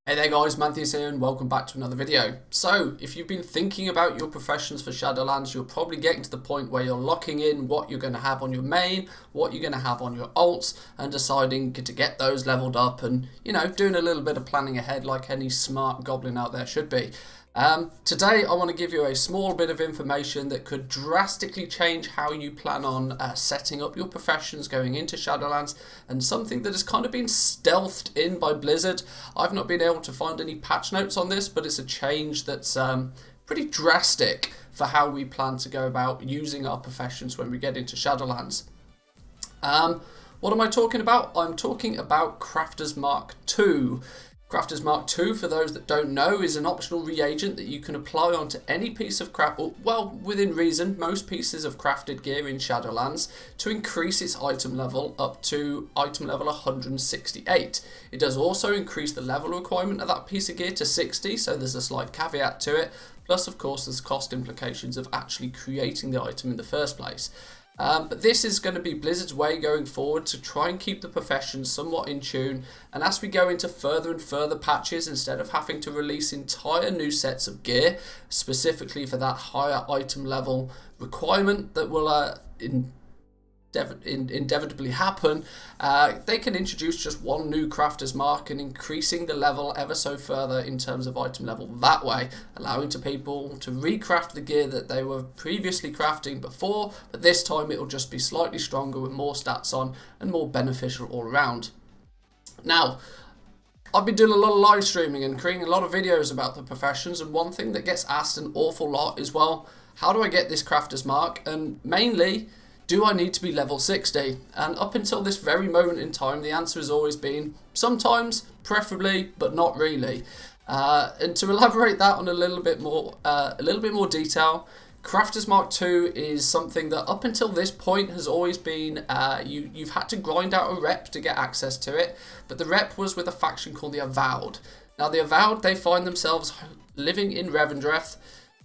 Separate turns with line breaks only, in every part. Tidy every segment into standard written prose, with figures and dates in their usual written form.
Hey there guys, Matthews here and welcome back to another video. So, if you've been thinking about your professions for Shadowlands, you're probably getting to the point where you're locking in what you're going to have on your main, what you're going to have on your alts, and deciding to get those leveled up and, doing a little bit of planning ahead like any smart goblin out there should be. Today I want to give you a small bit of information that could drastically change how you plan on setting up your professions going into Shadowlands, and something that has kind of been stealthed in by Blizzard. I've not been able to find any patch notes on this, but it's a change that's pretty drastic for how we plan to go about using our professions when we get into Shadowlands. What am I talking about? I'm talking about Crafter's Mark II. Crafter's Mark II, for those that don't know, is an optional reagent that you can apply onto any piece of craft, well, within reason, most pieces of crafted gear in Shadowlands, to increase its item level up to item level 168. It does also increase the level requirement of that piece of gear to 60, so there's a slight caveat to it. Plus, of course, there's cost implications of actually creating the item in the first place. But this is going to be Blizzard's way going forward to try and keep the profession somewhat in tune, and as we go into further and further patches, instead of having to release entire new sets of gear specifically for that higher item level requirement that will inevitably happen, they can introduce just one new crafter's mark and increasing the level ever so further in terms of item level that way, allowing to people to recraft the gear that they were previously crafting before, but this time it will just be slightly stronger with more stats on and more beneficial all around. Now, I've been doing a lot of live streaming and creating a lot of videos about the professions, and one thing that gets asked an awful lot is, well, how do I get this crafter's mark? And mainly, do I need to be level 60? And up until this very moment in time, the answer has always been sometimes, preferably, but not really. And to elaborate that on a little bit more detail, Crafter's Mark II is something that up until this point has always been, you've had to grind out a rep to get access to it, but the rep was with a faction called the Avowed. Now the Avowed, they find themselves living in Revendreth.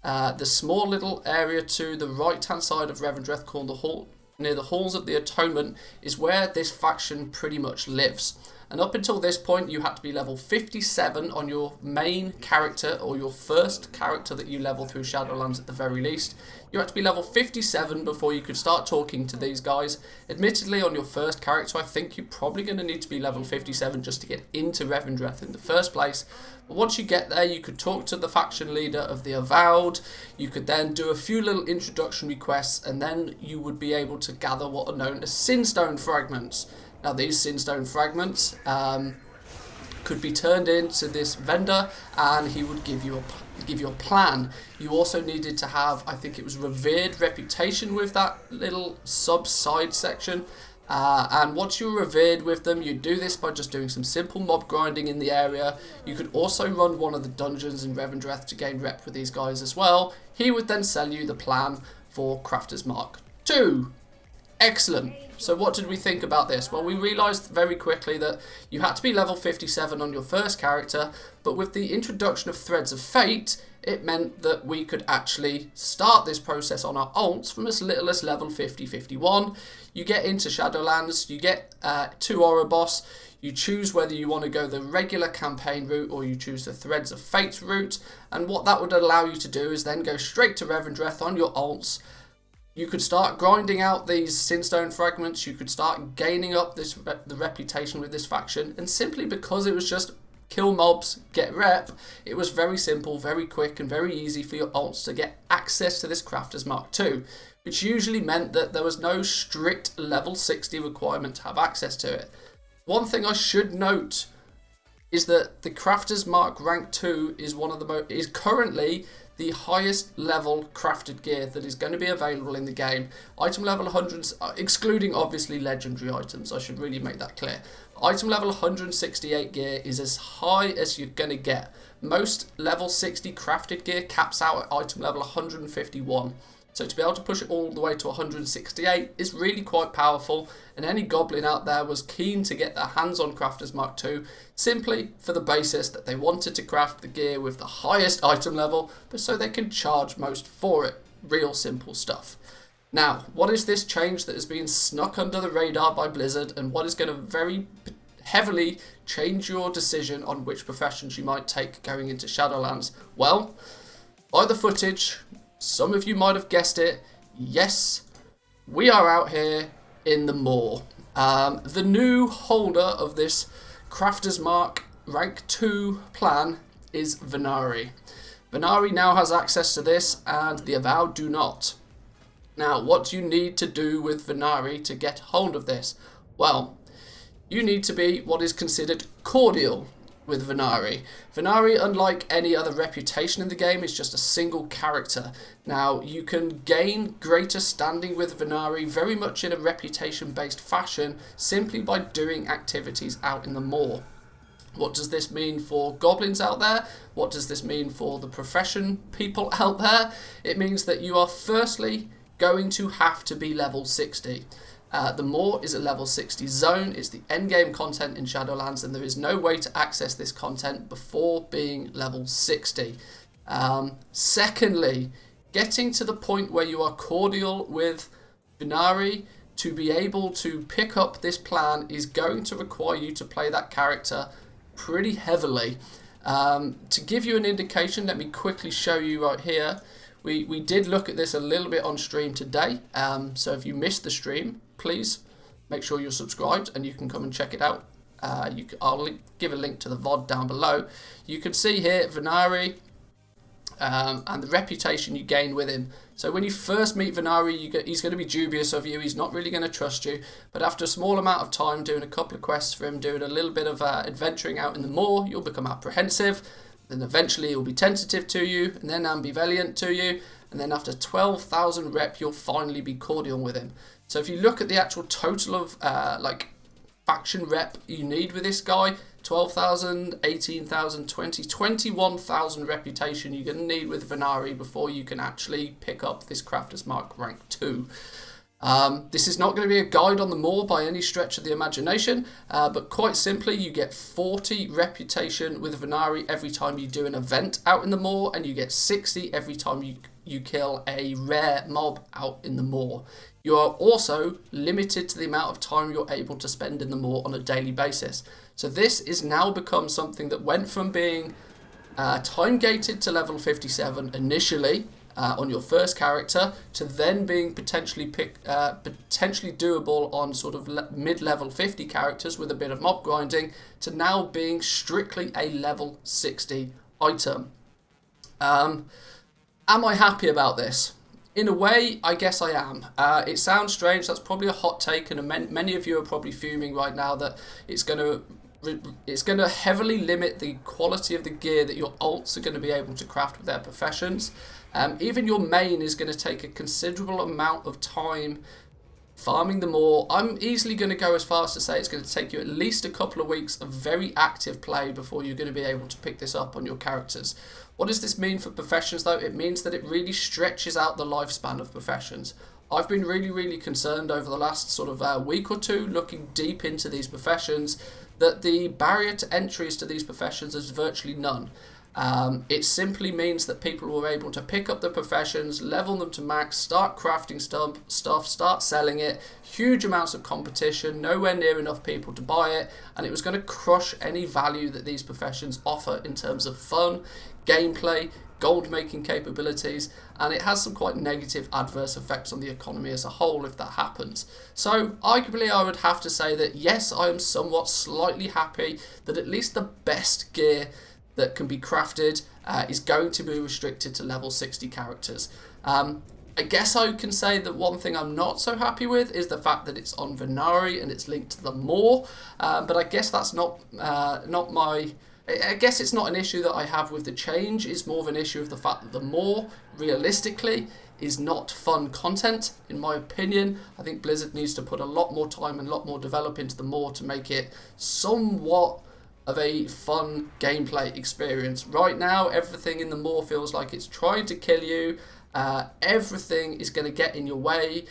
The small little area to the right hand side of Revendreth called the Hall, near the Halls of the Atonement, is where this faction pretty much lives. And up until this point, you had to be level 57 on your main character, or your first character that you level through Shadowlands at the very least. You had to be level 57 before you could start talking to these guys. Admittedly, on your first character, I think you're probably going to need to be level 57 just to get into Revendreth in the first place. But once you get there, you could talk to the faction leader of the Avowed. You could then do a few little introductory quests, and then you would be able to gather what are known as Sinstone fragments. Now these Sinstone fragments could be turned into this vendor, and he would give you a plan. You also needed to have, I think it was revered reputation with that little side section. And once you're revered with them, you do this by just doing some simple mob grinding in the area. You could also run one of the dungeons in Revendreth to gain rep with these guys as well. He would then sell you the plan for Crafter's Mark II. Excellent. So what did we think about this? Well, we realised very quickly that you had to be level 57 on your first character, but with the introduction of Threads of Fate, it meant that we could actually start this process on our alts from as little as level 50-51. You get into Shadowlands, you get to Oribos, you choose whether you want to go the regular campaign route or you choose the Threads of Fate route, and what that would allow you to do is then go straight to Revendreth on your alts. You could start grinding out these Sinstone fragments, you could start gaining up the reputation with this faction, and simply because it was just kill mobs, get rep, it was very simple, very quick, and very easy for your alts to get access to this Crafter's Mark II, which usually meant that there was no strict level 60 requirement to have access to it. One thing I should note is that the Crafter's Mark rank 2 is currently the highest level crafted gear that is going to be available in the game. Item level 100, excluding obviously legendary items, I should really make that clear. Item level 168 gear is as high as you're going to get. Most level 60 crafted gear caps out at item level 151. So to be able to push it all the way to 168 is really quite powerful, and any goblin out there was keen to get their hands on Crafter's Mark II simply for the basis that they wanted to craft the gear with the highest item level, but so they can charge most for it. Real simple stuff. Now, what is this change that has been snuck under the radar by Blizzard, and what is going to very heavily change your decision on which professions you might take going into Shadowlands? Well, by the footage, some of you might have guessed it. Yes, we are out here in the Maw. The new holder of this Crafter's Mark rank 2 plan is Venari. Venari now has access to this and the Avowed do not. Now, what do you need to do with Venari to get hold of this? Well, you need to be what is considered cordial with Venari. Venari, unlike any other reputation in the game, is just a single character. Now, you can gain greater standing with Venari very much in a reputation-based fashion simply by doing activities out in the Maw. What does this mean for goblins out there? What does this mean for the profession people out there? It means that you are firstly going to have to be level 60. The Maw is a level 60 zone. It's the endgame content in Shadowlands, and there is no way to access this content before being level 60. Secondly, getting to the point where you are cordial with Venari to be able to pick up this plan is going to require you to play that character pretty heavily. To give you an indication, let me quickly show you right here. We did look at this a little bit on stream today, so if you missed the stream, please make sure you're subscribed and you can come and check it out. I'll give a link to the VOD down below. You can see here Venari and the reputation you gain with him. So when you first meet Venari, he's going to be dubious of you. He's not really going to trust you. But after a small amount of time, doing a couple of quests for him, doing a little bit of adventuring out in the Maw, you'll become apprehensive. Then eventually he'll be tentative to you, and then ambivalent to you. And then after 12,000 rep, you'll finally be cordial with him. So if you look at the actual total of faction rep you need with this guy, 12,000, 18,000, 20, 21,000 reputation you're going to need with Venari before you can actually pick up this Crafter's Mark rank 2. This is not going to be a guide on the Maw by any stretch of the imagination, but quite simply you get 40 reputation with Venari every time you do an event out in the Maw, and you get 60 every time you kill a rare mob out in the Maw. You are also limited to the amount of time you're able to spend in the Maw on a daily basis. So this is now become something that went from being time gated to level 57 initially on your first character, to then being potentially doable on sort of mid-level 50 characters with a bit of mob grinding, to now being strictly a level 60 item. Am I happy about this? In a way, I guess I am. It sounds strange, that's probably a hot take, and many of you are probably fuming right now that it's going to heavily limit the quality of the gear that your alts are going to be able to craft with their professions. Even your main is going to take a considerable amount of time farming the Maw. I'm easily going to go as far as to say it's going to take you at least a couple of weeks of very active play before you're going to be able to pick this up on your characters. What does this mean for professions though? It means that it really stretches out the lifespan of professions. I've been really concerned over the last sort of week or two, looking deep into these professions, that the barrier to entries to these professions is virtually none. It simply means that people were able to pick up the professions, level them to max, start crafting stuff, start selling it, huge amounts of competition, nowhere near enough people to buy it, and it was going to crush any value that these professions offer in terms of fun, gameplay, gold making capabilities, and it has some quite negative adverse effects on the economy as a whole if that happens. So arguably I would have to say that yes, I am somewhat slightly happy that at least the best gear that can be crafted is going to be restricted to level 60 characters. I guess I can say that one thing I'm not so happy with is the fact that it's on Venari and it's linked to the Maw, but I guess that's not my... I guess it's not an issue that I have with the change. It's more of an issue of the fact that the Maw, realistically, is not fun content, in my opinion. I think Blizzard needs to put a lot more time and a lot more develop into the Maw to make it somewhat of a fun gameplay experience. Right now, everything in the Maw feels like it's trying to kill you. Everything is going to get in your way.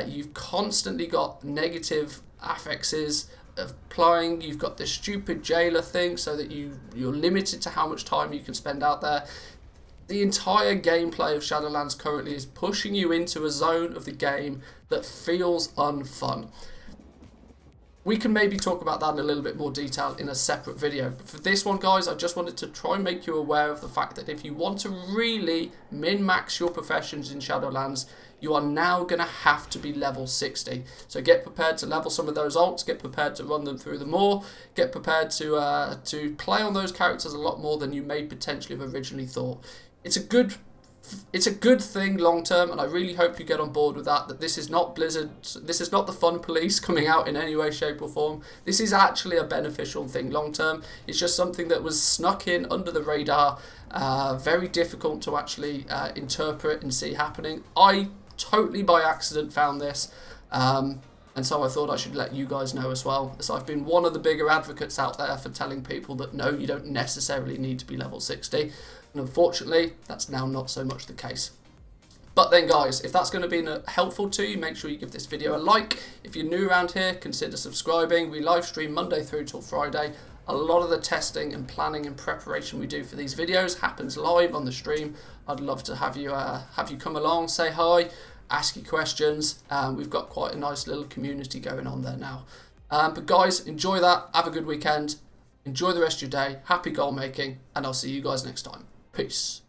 You've constantly got negative affixes applying. You've got this stupid jailer thing so that you're limited to how much time you can spend out there. The entire gameplay of Shadowlands currently is pushing you into a zone of the game that feels unfun. we can maybe talk about that in a little bit more detail in a separate video. But for this one, guys, I just wanted to try and make you aware of the fact that if you want to really min-max your professions in Shadowlands, you are now going to have to be level 60. So get prepared to level some of those alts, get prepared to run them through the more, get prepared to play on those characters a lot more than you may potentially have originally thought. It's a good thing long term, and I really hope you get on board with that this is not Blizzard, this is not the fun police coming out in any way, shape or form. This is actually a beneficial thing long term. It's just something that was snuck in under the radar, very difficult to actually interpret and see happening. I totally by accident found this, and so I thought I should let you guys know as well, as I've been one of the bigger advocates out there for telling people that no, you don't necessarily need to be level 60. And unfortunately, that's now not so much the case. But then guys, if that's going to be helpful to you, make sure you give this video a like. If you're new around here, consider subscribing. We live stream Monday through till Friday. A lot of the testing and planning and preparation we do for these videos happens live on the stream. I'd love to have you come along, say hi, ask you questions. We've got quite a nice little community going on there now. But guys, enjoy that. Have a good weekend. Enjoy the rest of your day. Happy goal making, and I'll see you guys next time. Peace.